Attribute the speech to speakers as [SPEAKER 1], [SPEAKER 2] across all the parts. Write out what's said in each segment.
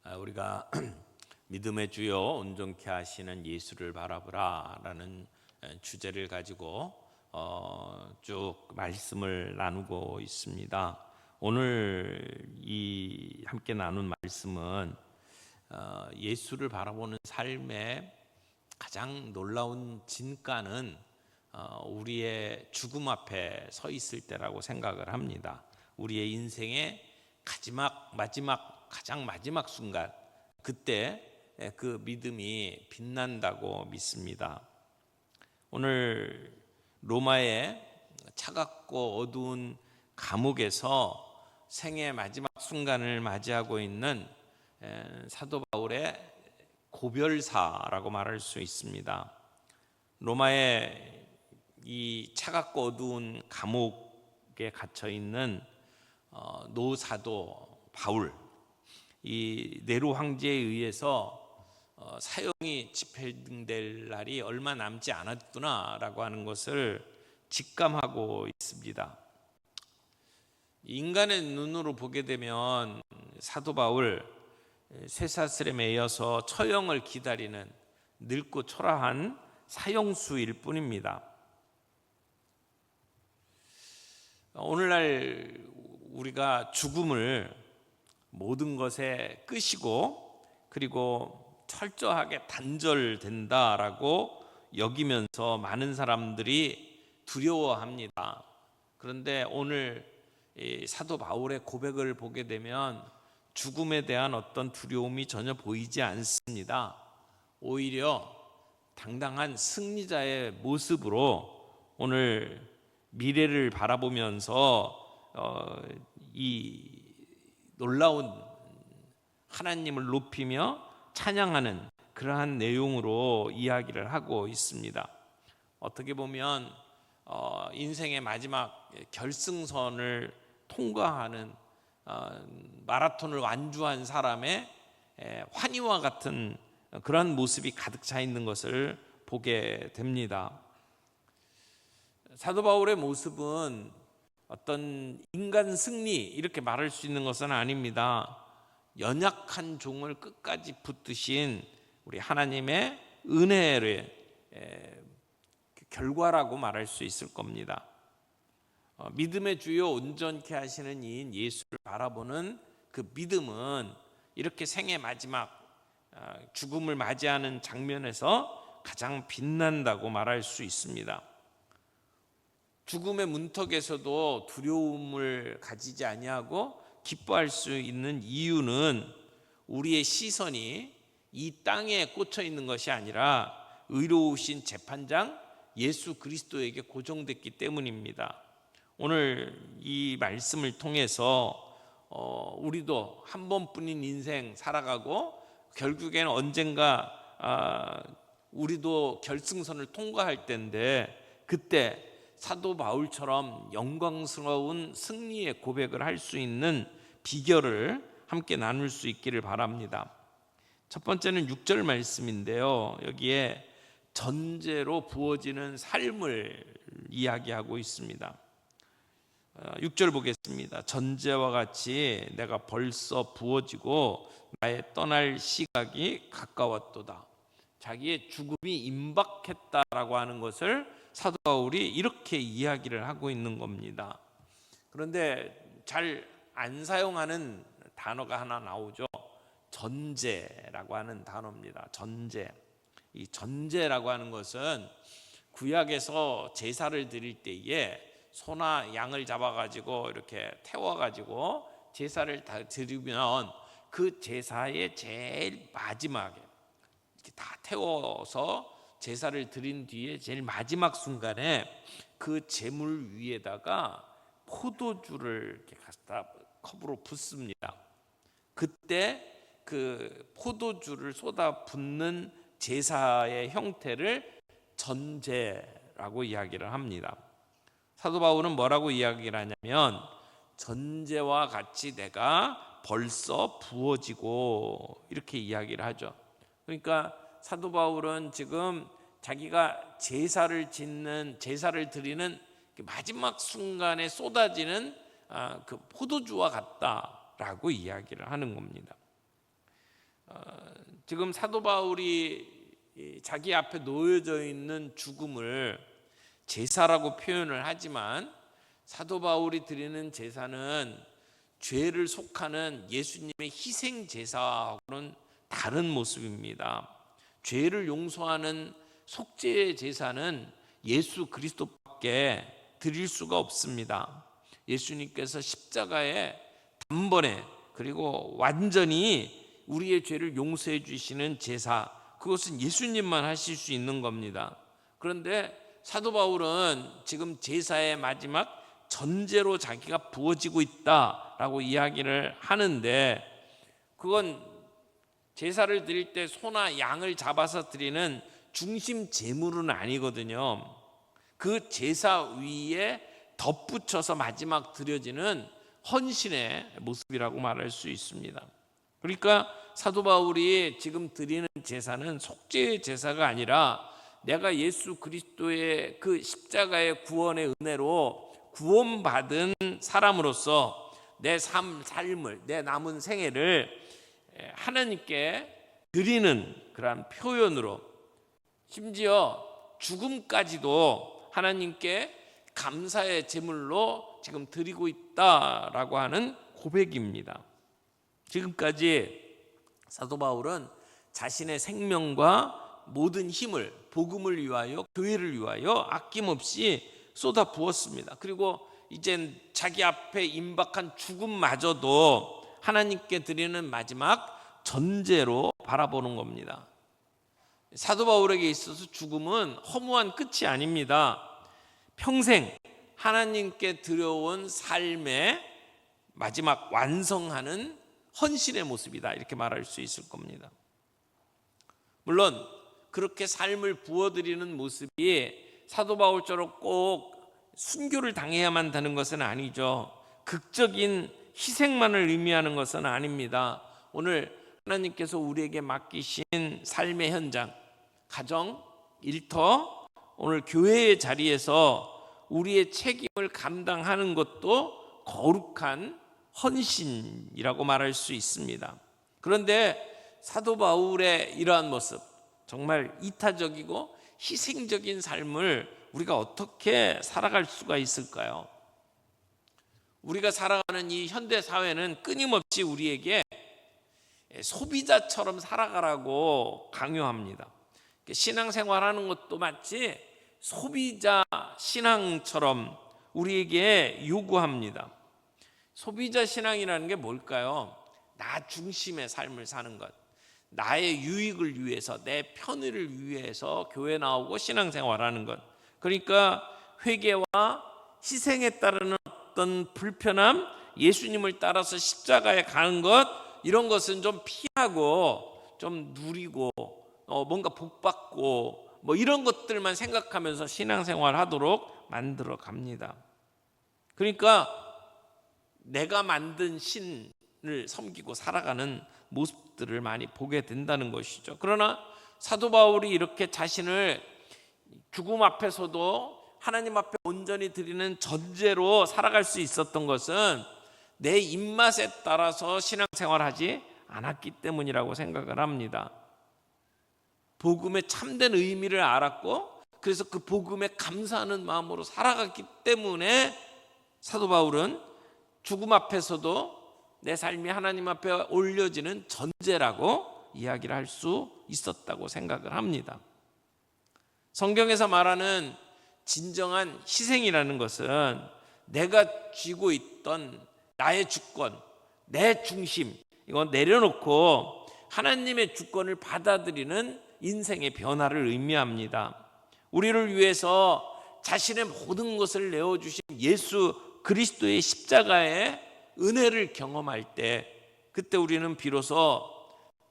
[SPEAKER 1] 우리가 믿음의 주요 온전케 하시는 예수를 바라보라 라는 주제를 가지고 쭉 말씀을 나누고 있습니다. 오늘 이 함께 나눈 말씀은 예수를 바라보는 삶의 가장 놀라운 진가는 우리의 죽음 앞에 서 있을 때라고 생각을 합니다. 우리의 인생의 가장 마지막 순간, 그때 그 믿음이 빛난다고 믿습니다. 오늘 로마의 차갑고 어두운 감옥에서 생의 마지막 순간을 맞이하고 있는 사도 바울의 고별사라고 말할 수 있습니다. 로마의 이 차갑고 어두운 감옥에 갇혀 있는 노사도 바울, 이 네로 황제에 의해서 사형이 집행될 날이 얼마 남지 않았구나라고 하는 것을 직감하고 있습니다. 인간의 눈으로 보게 되면 사도 바울 쇠사슬에 매여서 처형을 기다리는 늙고 초라한 사형수일 뿐입니다. 오늘날 우리가 죽음을 모든 것의 끝이고 그리고 철저하게 단절된다라고 여기면서 많은 사람들이 두려워합니다. 그런데 오늘 사도 바울의 고백을 보게 되면 죽음에 대한 어떤 두려움이 전혀 보이지 않습니다. 오히려 당당한 승리자의 모습으로 오늘 미래를 바라보면서 이 놀라운 하나님을 높이며 찬양하는 그러한 내용으로 이야기를 하고 있습니다. 어떻게 보면 인생의 마지막 결승선을 통과하는 마라톤을 완주한 사람의 환희와 같은 그런 모습이 가득 차 있는 것을 보게 됩니다. 사도 바울의 모습은 어떤 인간 승리 이렇게 말할 수 있는 것은 아닙니다. 연약한 종을 끝까지 붙드신 우리 하나님의 은혜의 결과라고 말할 수 있을 겁니다. 믿음의 주요 온전케 하시는 이인 예수를 바라보는 그 믿음은 이렇게 생의 마지막 죽음을 맞이하는 장면에서 가장 빛난다고 말할 수 있습니다. 죽음의 문턱에서도 두려움을 가지지 아니하고 기뻐할 수 있는 이유는 우리의 시선이 이 땅에 꽂혀 있는 것이 아니라 의로우신 재판장 예수 그리스도에게 고정됐기 때문입니다. 오늘 이 말씀을 통해서 우리도 한 번뿐인 인생 살아가고 결국에는 언젠가 우리도 결승선을 통과할 때인데, 그때 사도 바울처럼 영광스러운 승리의 고백을 할 수 있는 비결을 함께 나눌 수 있기를 바랍니다. 첫 번째는 6절 말씀인데요, 여기에 전제로 부어지는 삶을 이야기하고 있습니다. 6절 보겠습니다. 전제와 같이 내가 벌써 부어지고 나의 떠날 시각이 가까웠도다. 자기의 죽음이 임박했다라고 하는 것을 사도 바울이 이렇게 이야기를 하고 있는 겁니다. 그런데 잘 안 사용하는 단어가 하나 나오죠. 전제라고 하는 단어입니다. 전제. 이 전제라고 하는 것은 구약에서 제사를 드릴 때에 소나 양을 잡아가지고 이렇게 태워가지고 제사를 다 드리면 그 제사의 제일 마지막에 이렇게 다 태워서 제사를 드린 뒤에 제일 마지막 순간에 그 제물 위에다가 포도주를 이렇게 갖다 컵으로 붓습니다. 그때 그 포도주를 쏟아 붓는 제사의 형태를 전제라고 이야기를 합니다. 사도 바울은 뭐라고 이야기를 하냐면 전제와 같이 내가 벌써 부어지고 이렇게 이야기를 하죠. 그러니까 사도 바울은 지금 자기가 제사를 드리는 마지막 순간에 쏟아지는 그 포도주와 같다라고 이야기를 하는 겁니다. 지금 사도 바울이 자기 앞에 놓여져 있는 죽음을 제사라고 표현을 하지만 사도 바울이 드리는 제사는 죄를 속하는 예수님의 희생 제사하고는 다른 모습입니다. 죄를 용서하는 속죄의 제사는 예수 그리스도밖에 드릴 수가 없습니다. 예수님께서 십자가에 단번에 그리고 완전히 우리의 죄를 용서해 주시는 제사, 그것은 예수님만 하실 수 있는 겁니다. 그런데 사도 바울은 지금 제사의 마지막 전제로 자기가 부어지고 있다라고 이야기를 하는데, 그건 제사를 드릴 때 소나 양을 잡아서 드리는 중심 제물은 아니거든요. 그 제사 위에 덧붙여서 마지막 드려지는 헌신의 모습이라고 말할 수 있습니다. 그러니까 사도 바울이 지금 드리는 제사는 속죄의 제사가 아니라 내가 예수 그리스도의 그 십자가의 구원의 은혜로 구원받은 사람으로서 내 삶을, 내 남은 생애를 하나님께 드리는 그러한 표현으로, 심지어 죽음까지도 하나님께 감사의 제물로 지금 드리고 있다라고 하는 고백입니다. 지금까지 사도 바울은 자신의 생명과 모든 힘을 복음을 위하여, 교회를 위하여 아낌없이 쏟아 부었습니다. 그리고 이젠 자기 앞에 임박한 죽음마저도 하나님께 드리는 마지막 전제로 바라보는 겁니다. 사도 바울에게 있어서 죽음은 허무한 끝이 아닙니다. 평생 하나님께 드려온 삶의 마지막 완성하는 헌신의 모습이다, 이렇게 말할 수 있을 겁니다. 물론 그렇게 삶을 부어드리는 모습이 사도 바울처럼 꼭 순교를 당해야만 되는 것은 아니죠. 극적인 희생만을 의미하는 것은 아닙니다. 오늘 하나님께서 우리에게 맡기신 삶의 현장, 가정, 일터, 오늘 교회의 자리에서 우리의 책임을 감당하는 것도 거룩한 헌신이라고 말할 수 있습니다. 그런데 사도 바울의 이러한 모습, 정말 이타적이고 희생적인 삶을 우리가 어떻게 살아갈 수가 있을까요? 우리가 살아가는 이 현대 사회는 끊임없이 우리에게 소비자처럼 살아가라고 강요합니다. 신앙생활하는 것도 마치 소비자 신앙처럼 우리에게 요구합니다. 소비자 신앙이라는 게 뭘까요? 나 중심의 삶을 사는 것, 나의 유익을 위해서, 내 편의를 위해서 교회 나오고 신앙생활하는 것. 그러니까 회개와 희생에 따르는 어떤 불편함, 예수님을 따라서 십자가에 가는 것, 이런 것은 좀 피하고 좀 누리고 뭔가 복받고 이런 것들만 생각하면서 신앙생활 하도록 만들어 갑니다. 그러니까 내가 만든 신을 섬기고 살아가는 모습들을 많이 보게 된다는 것이죠. 그러나 사도 바울이 이렇게 자신을 죽음 앞에서도 하나님 앞에 온전히 드리는 전제로 살아갈 수 있었던 것은 내 입맛에 따라서 신앙생활하지 않았기 때문이라고 생각을 합니다. 복음의 참된 의미를 알았고, 그래서 그 복음에 감사하는 마음으로 살아갔기 때문에 사도 바울은 죽음 앞에서도 내 삶이 하나님 앞에 올려지는 전제라고 이야기를 할 수 있었다고 생각을 합니다. 성경에서 말하는 진정한 희생이라는 것은 내가 쥐고 있던 나의 주권, 내 중심, 이건 내려놓고 하나님의 주권을 받아들이는 인생의 변화를 의미합니다. 우리를 위해서 자신의 모든 것을 내어주신 예수 그리스도의 십자가의 은혜를 경험할 때, 그때 우리는 비로소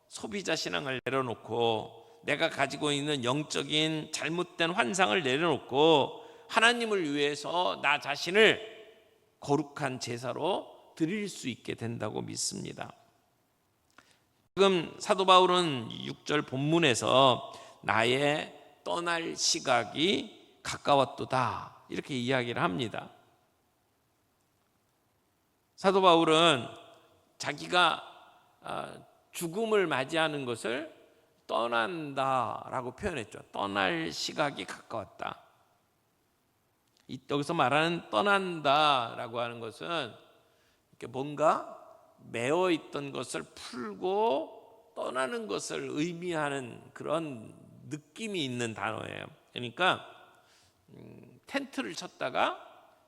[SPEAKER 1] 소비자 신앙을 내려놓고 내가 가지고 있는 영적인 잘못된 환상을 내려놓고 하나님을 위해서 나 자신을 거룩한 제사로 드릴 수 있게 된다고 믿습니다. 지금 사도 바울은 6절 본문에서 나의 떠날 시각이 가까웠도다, 이렇게 이야기를 합니다. 사도 바울은 자기가 죽음을 맞이하는 것을 떠난다라고 표현했죠. 떠날 시각이 가까웠다. 여기서 말하는 떠난다라고 하는 것은 뭔가 매어 있던 것을 풀고 떠나는 것을 의미하는 그런 느낌이 있는 단어예요. 그러니까 텐트를 쳤다가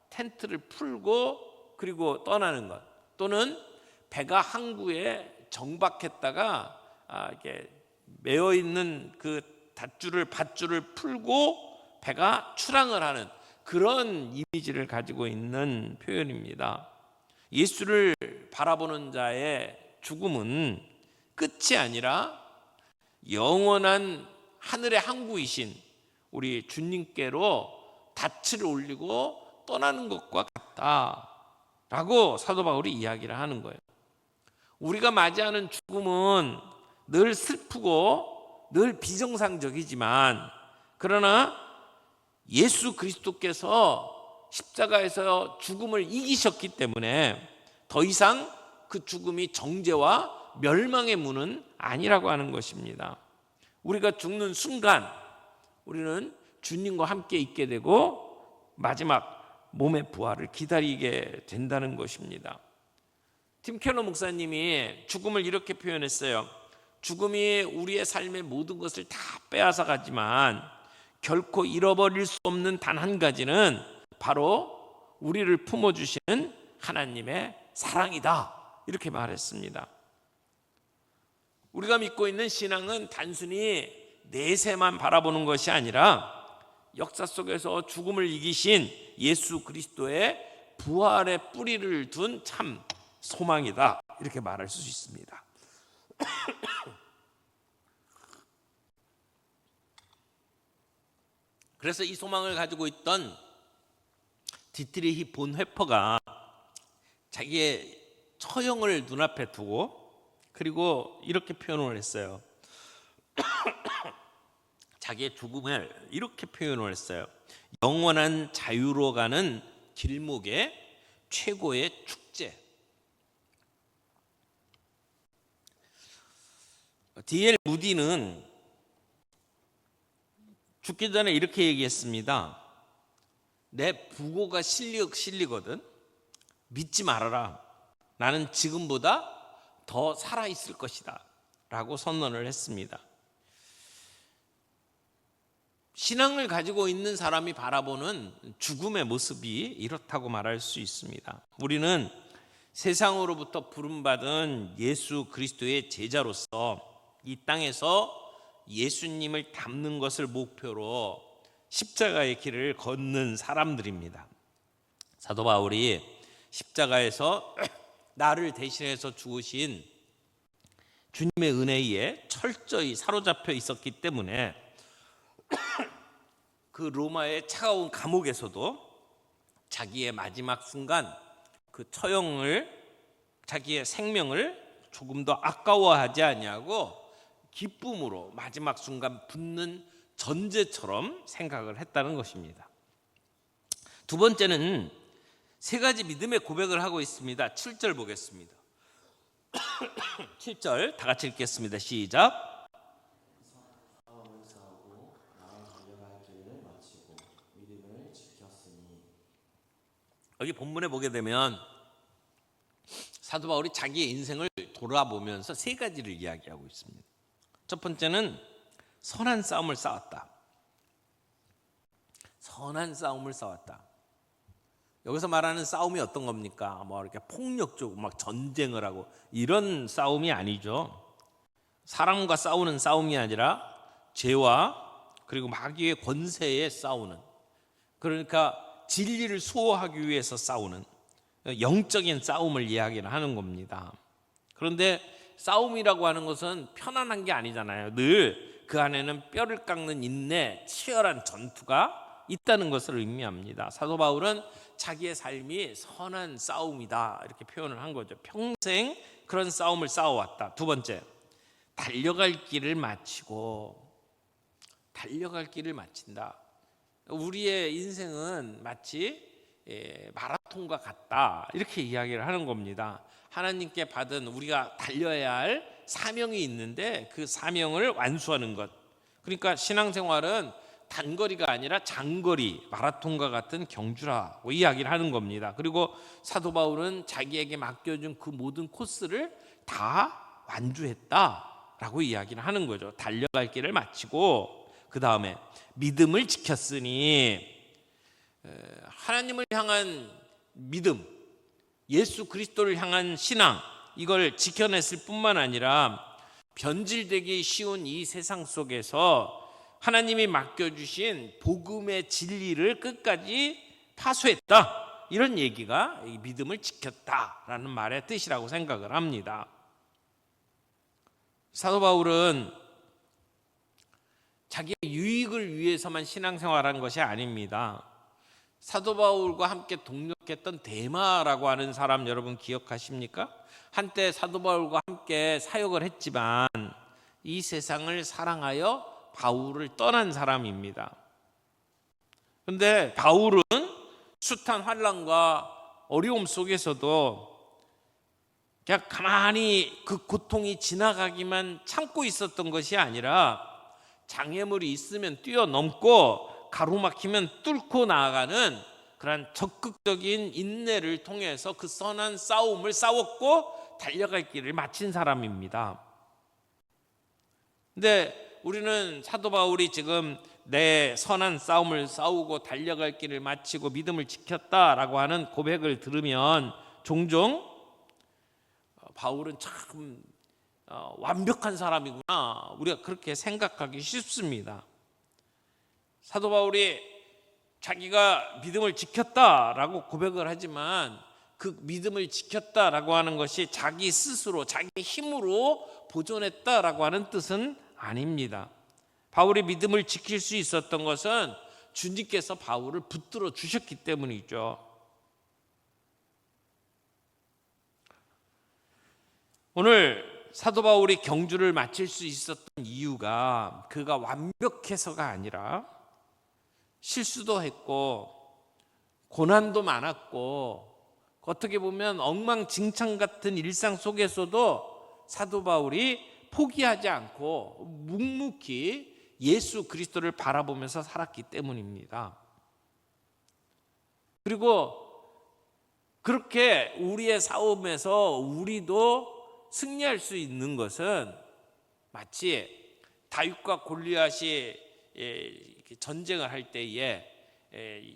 [SPEAKER 1] 텐트를 풀고 그리고 떠나는 것, 또는 배가 항구에 정박했다가 이렇게 매어 있는 그 밧줄을 풀고 배가 출항을 하는 그런 이미지를 가지고 있는 표현입니다. 예수를 바라보는 자의 죽음은 끝이 아니라 영원한 하늘의 항구이신 우리 주님께로 닻을 올리고 떠나는 것과 같다라고 사도 바울이 이야기를 하는 거예요. 우리가 맞이하는 죽음은 늘 슬프고 늘 비정상적이지만, 그러나 예수 그리스도께서 십자가에서 죽음을 이기셨기 때문에 더 이상 그 죽음이 정죄와 멸망의 문은 아니라고 하는 것입니다. 우리가 죽는 순간 우리는 주님과 함께 있게 되고 마지막 몸의 부활을 기다리게 된다는 것입니다. 팀 켈러 목사님이 죽음을 이렇게 표현했어요. 죽음이 우리의 삶의 모든 것을 다 빼앗아 가지만 결코 잃어버릴 수 없는 단 한 가지는 바로 우리를 품어주시는 하나님의 사랑이다, 이렇게 말했습니다. 우리가 믿고 있는 신앙은 단순히 내세만 바라보는 것이 아니라 역사 속에서 죽음을 이기신 예수 그리스도의 부활의 뿌리를 둔 참 소망이다, 이렇게 말할 수 있습니다. 그래서 이 소망을 가지고 있던 디트리히 본회퍼가 자기의 처형을 눈앞에 두고 그리고 이렇게 표현을 했어요. 자기의 죽음을 이렇게 표현을 했어요. 영원한 자유로 가는 길목의 최고의 축제. D.L. 무디는 죽기 전에 이렇게 얘기했습니다. 내 부고가 실리거든. 믿지 말아라. 나는 지금보다 더 살아있을 것이다 라고 선언을 했습니다. 신앙을 가지고 있는 사람이 바라보는 죽음의 모습이 이렇다고 말할 수 있습니다. 우리는 세상으로부터 부름받은 예수 그리스도의 제자로서 이 땅에서 예수님을 닮는 것을 목표로 십자가의 길을 걷는 사람들입니다. 사도 바울이 십자가에서 나를 대신해서 죽으신 주님의 은혜에 철저히 사로잡혀 있었기 때문에 그 로마의 차가운 감옥에서도 자기의 마지막 순간 그 처형을, 자기의 생명을 조금 더 아까워하지 아니하고 기쁨으로 마지막 순간 붙는 전제처럼 생각을 했다는 것입니다. 두 번째는 세 가지 믿음의 고백을 하고 있습니다. 7절 보겠습니다. 7절 다 같이 읽겠습니다. 시작. 여기 본문에 보게 되면 사도 바울이 자기의 인생을 돌아보면서 세 가지를 이야기하고 있습니다. 첫 번째는 선한 싸움을 싸웠다. 선한 싸움을 싸웠다. 여기서 말하는 싸움이 어떤 겁니까? 뭐 이렇게 폭력적으로 막 전쟁을 하고 이런 싸움이 아니죠. 사람과 싸우는 싸움이 아니라 죄와 그리고 마귀의 권세에 싸우는, 그러니까 진리를 수호하기 위해서 싸우는 영적인 싸움을 이야기를 하는 겁니다. 그런데 싸움이라고 하는 것은 편안한 게 아니잖아요. 늘 그 안에는 뼈를 깎는 인내, 치열한 전투가 있다는 것을 의미합니다. 사도 바울은 자기의 삶이 선한 싸움이다 이렇게 표현을 한 거죠. 평생 그런 싸움을 싸워왔다. 두 번째, 달려갈 길을 마친다. 우리의 인생은 마치 마라톤과 같다 이렇게 이야기를 하는 겁니다. 하나님께 받은 우리가 달려야 할 사명이 있는데 그 사명을 완수하는 것. 그러니까 신앙생활은 단거리가 아니라 장거리, 마라톤과 같은 경주라고 이야기를 하는 겁니다. 그리고 사도 바울은 자기에게 맡겨준 그 모든 코스를 다 완주했다라고 이야기를 하는 거죠. 달려갈 길을 마치고 그 다음에 믿음을 지켰으니, 하나님을 향한 믿음, 예수 그리스도를 향한 신앙, 이걸 지켜냈을 뿐만 아니라 변질되기 쉬운 이 세상 속에서 하나님이 맡겨주신 복음의 진리를 끝까지 파수했다, 이런 얘기가 이 믿음을 지켰다라는 말의 뜻이라고 생각을 합니다. 사도 바울은 자기의 유익을 위해서만 신앙생활한 것이 아닙니다. 사도 바울과 함께 동역했던 데마라고 하는 사람 여러분 기억하십니까? 한때 사도 바울과 함께 사역을 했지만 이 세상을 사랑하여 바울을 떠난 사람입니다. 그런데 바울은 숱한 환난과 어려움 속에서도 그냥 가만히 그 고통이 지나가기만 참고 있었던 것이 아니라 장애물이 있으면 뛰어넘고 가로막히면 뚫고 나아가는 그런 적극적인 인내를 통해서 그 선한 싸움을 싸웠고 달려갈 길을 마친 사람입니다. 근데 우리는 사도 바울이 지금 내 선한 싸움을 싸우고 달려갈 길을 마치고 믿음을 지켰다라고 하는 고백을 들으면 종종 바울은 참 완벽한 사람이구나, 우리가 그렇게 생각하기 쉽습니다. 사도 바울이 자기가 믿음을 지켰다라고 고백을 하지만 그 믿음을 지켰다라고 하는 것이 자기 스스로 자기 힘으로 보존했다라고 하는 뜻은 아닙니다. 바울이 믿음을 지킬 수 있었던 것은 주님께서 바울을 붙들어 주셨기 때문이죠. 오늘 사도 바울이 경주를 마칠 수 있었던 이유가 그가 완벽해서가 아니라 실수도 했고 고난도 많았고 어떻게 보면 엉망진창 같은 일상 속에서도 사도 바울이 포기하지 않고 묵묵히 예수 그리스도를 바라보면서 살았기 때문입니다. 그리고 그렇게 우리의 싸움에서 우리도 승리할 수 있는 것은 마치 다윗과 골리앗이 전쟁을 할 때에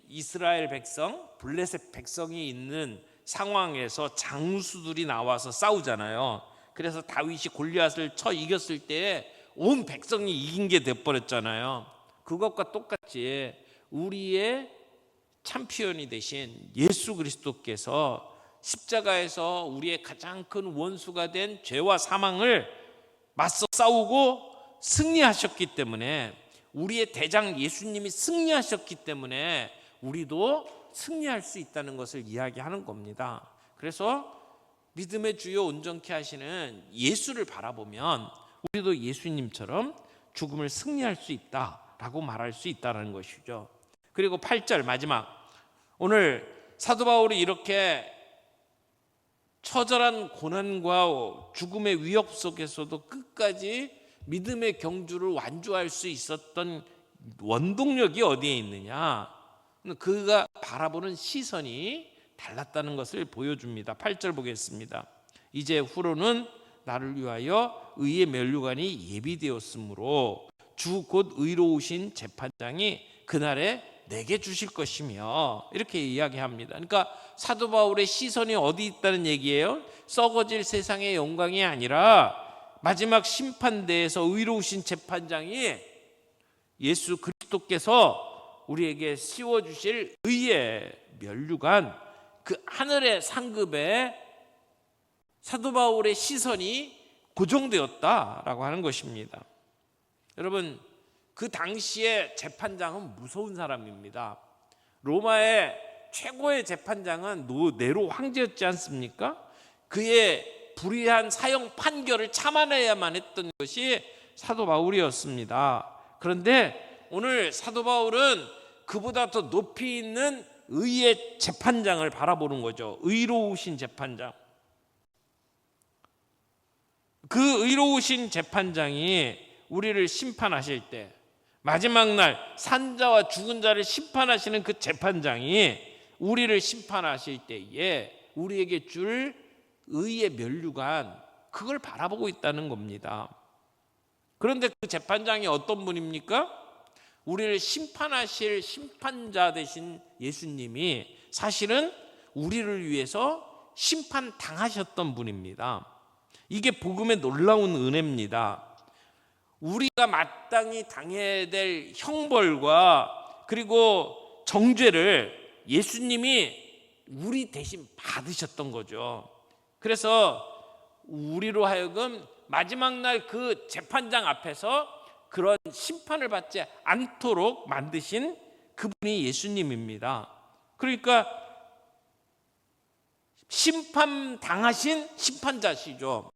[SPEAKER 1] 이스라엘 백성, 블레셋 백성이 있는 상황에서 장수들이 나와서 싸우잖아요. 그래서 다윗이 골리앗을 쳐 이겼을 때에 온 백성이 이긴 게 돼버렸잖아요. 그것과 똑같이 우리의 챔피언이 되신 예수 그리스도께서 십자가에서 우리의 가장 큰 원수가 된 죄와 사망을 맞서 싸우고 승리하셨기 때문에, 우리의 대장 예수님이 승리하셨기 때문에 우리도 승리할 수 있다는 것을 이야기하는 겁니다. 그래서 믿음의 주요 온전케 하시는 예수를 바라보면 우리도 예수님처럼 죽음을 승리할 수 있다라고 말할 수 있다는 것이죠. 그리고 8절 마지막, 오늘 사도 바울이 이렇게 처절한 고난과 죽음의 위협 속에서도 끝까지 믿음의 경주를 완주할 수 있었던 원동력이 어디에 있느냐? 그가 바라보는 시선이 달랐다는 것을 보여줍니다. 8절 보겠습니다. 이제 후로는 나를 위하여 의의 면류관이 예비되었으므로 주 곧 의로우신 재판장이 그날에 내게 주실 것이며, 이렇게 이야기합니다. 그러니까 사도 바울의 시선이 어디 있다는 얘기예요? 썩어질 세상의 영광이 아니라 마지막 심판대에서 의로우신 재판장이 예수 그리스도께서 우리에게 씌워주실 의의 면류관, 그 하늘의 상급에 사도 바울의 시선이 고정되었다라고 하는 것입니다. 여러분, 그 당시에 재판장은 무서운 사람입니다. 로마의 최고의 재판장은 네로 황제였지 않습니까? 그의 불의한 사형 판결을 참아내야만 했던 것이 사도 바울이었습니다. 그런데 오늘 사도 바울은 그보다 더 높이 있는 의의 재판장을 바라보는 거죠. 의로우신 재판장. 그 의로우신 재판장이 우리를 심판하실 때, 마지막 날 산자와 죽은 자를 심판하시는 그 재판장이 우리를 심판하실 때에 우리에게 줄 의의 면류관, 그걸 바라보고 있다는 겁니다. 그런데 그 재판장이 어떤 분입니까? 우리를 심판하실 심판자 되신 예수님이 사실은 우리를 위해서 심판당하셨던 분입니다. 이게 복음의 놀라운 은혜입니다. 우리가 마땅히 당해야 될 형벌과 그리고 정죄를 예수님이 우리 대신 받으셨던 거죠. 그래서 우리로 하여금 마지막 날 그 재판장 앞에서 그런 심판을 받지 않도록 만드신 그분이 예수님입니다. 그러니까 심판당하신 심판자시죠.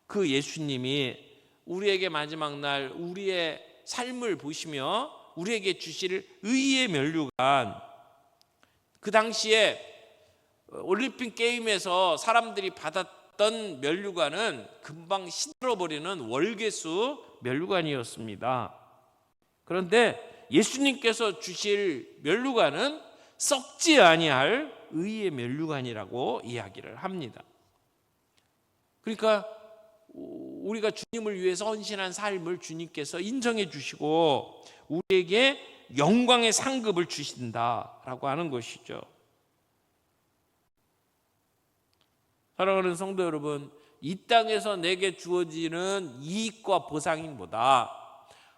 [SPEAKER 1] 그 예수님이 우리에게 마지막 날 우리의 삶을 보시며 우리에게 주실 의의 면류관, 그 당시에 올림픽 게임에서 사람들이 받았던 면류관은 금방 시들어버리는 월계수 면류관이었습니다. 그런데 예수님께서 주실 면류관은 썩지 아니할 의의 면류관이라고 이야기를 합니다. 그러니까 우리가 주님을 위해서 헌신한 삶을 주님께서 인정해 주시고 우리에게 영광의 상급을 주신다라고 하는 것이죠. 사랑하는 성도 여러분, 이 땅에서 내게 주어지는 이익과 보상보다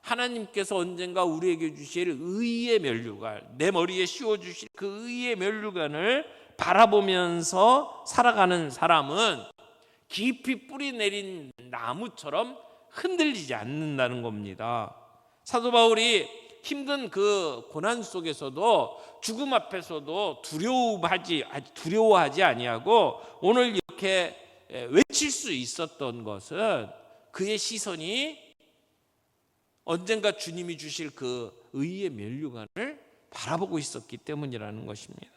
[SPEAKER 1] 하나님께서 언젠가 우리에게 주실 의의 면류관, 내 머리에 씌워주실 그 의의 면류관을 바라보면서 살아가는 사람은 깊이 뿌리 내린 나무처럼 흔들리지 않는다는 겁니다. 사도 바울이 힘든 그 고난 속에서도 죽음 앞에서도 두려워하지 아니하고 오늘 이렇게 외칠 수 있었던 것은 그의 시선이 언젠가 주님이 주실 그 의의 면류관을 바라보고 있었기 때문이라는 것입니다.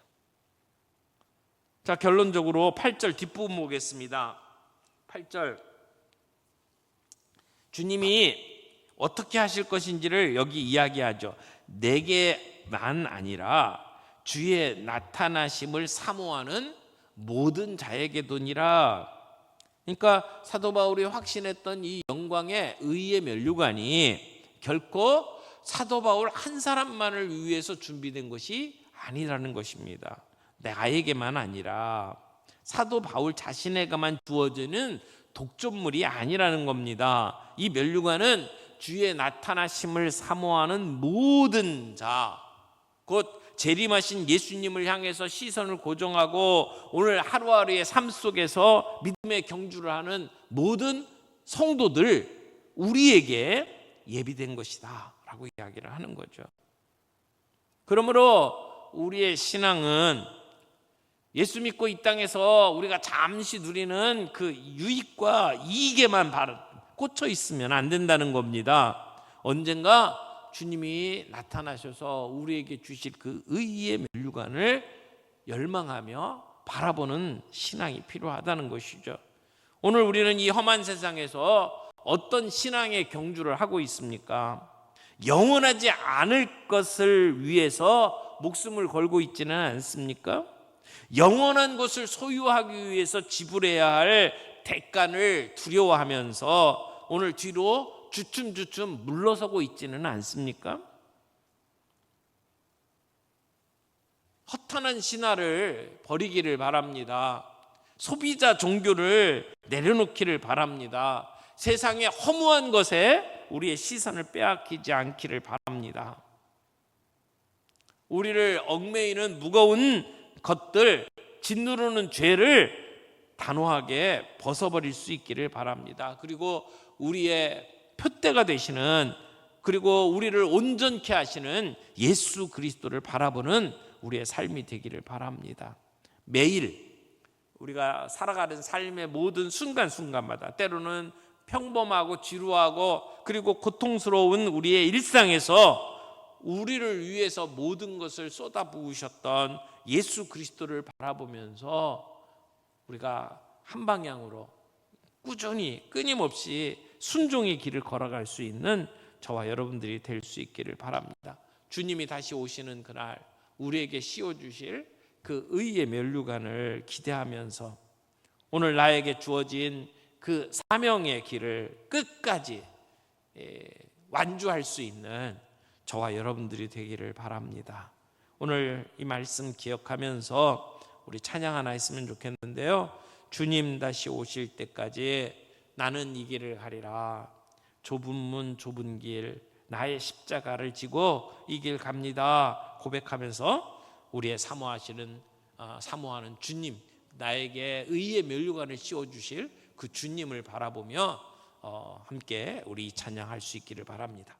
[SPEAKER 1] 자, 결론적으로 8절 뒷부분 보겠습니다. 8절, 주님이 어떻게 하실 것인지를 여기 이야기하죠. 내게만 아니라 주의 나타나심을 사모하는 모든 자에게도니라. 그러니까 사도 바울이 확신했던 이 영광의 의의 면류관이 결코 사도 바울 한 사람만을 위해서 준비된 것이 아니라는 것입니다. 나에게만 아니라 사도 바울 자신에게만 주어지는 독점물이 아니라는 겁니다. 이 면류관은 주의 나타나심을 사모하는 모든 자, 곧 재림하신 예수님을 향해서 시선을 고정하고 오늘 하루하루의 삶 속에서 믿음의 경주를 하는 모든 성도들, 우리에게 예비된 것이다 라고 이야기를 하는 거죠. 그러므로 우리의 신앙은 예수 믿고 이 땅에서 우리가 잠시 누리는 그 유익과 이익에만 꽂혀 있으면 안 된다는 겁니다. 언젠가 주님이 나타나셔서 우리에게 주실 그 의의 면류관을 열망하며 바라보는 신앙이 필요하다는 것이죠. 오늘 우리는 이 험한 세상에서 어떤 신앙의 경주를 하고 있습니까? 영원하지 않을 것을 위해서 목숨을 걸고 있지는 않습니까? 영원한 것을 소유하기 위해서 지불해야 할 대가를 두려워하면서 오늘 뒤로 주춤주춤 물러서고 있지는 않습니까? 허탄한 신화를 버리기를 바랍니다. 소비자 종교를 내려놓기를 바랍니다. 세상의 허무한 것에 우리의 시선을 빼앗기지 않기를 바랍니다. 우리를 얽매이는 무거운 것들, 짓누르는 죄를 단호하게 벗어버릴 수 있기를 바랍니다. 그리고 우리의 표대가 되시는, 그리고 우리를 온전케 하시는 예수 그리스도를 바라보는 우리의 삶이 되기를 바랍니다. 매일 우리가 살아가는 삶의 모든 순간순간마다 때로는 평범하고 지루하고 그리고 고통스러운 우리의 일상에서 우리를 위해서 모든 것을 쏟아부으셨던 예수 그리스도를 바라보면서 우리가 한 방향으로 꾸준히 끊임없이 순종의 길을 걸어갈 수 있는 저와 여러분들이 될 수 있기를 바랍니다. 주님이 다시 오시는 그날 우리에게 씌워주실 그 의의 면류관을 기대하면서 오늘 나에게 주어진 그 사명의 길을 끝까지 완주할 수 있는 저와 여러분들이 되기를 바랍니다. 오늘 이 말씀 기억하면서 우리 찬양 하나 했으면 좋겠는데요. 주님 다시 오실 때까지 나는 이 길을 가리라. 좁은 문 좁은 길 나의 십자가를 지고 이 길 갑니다 고백하면서 우리의 사모하는 주님, 나에게 의의 면류관을 씌워주실 그 주님을 바라보며 함께 우리 찬양할 수 있기를 바랍니다.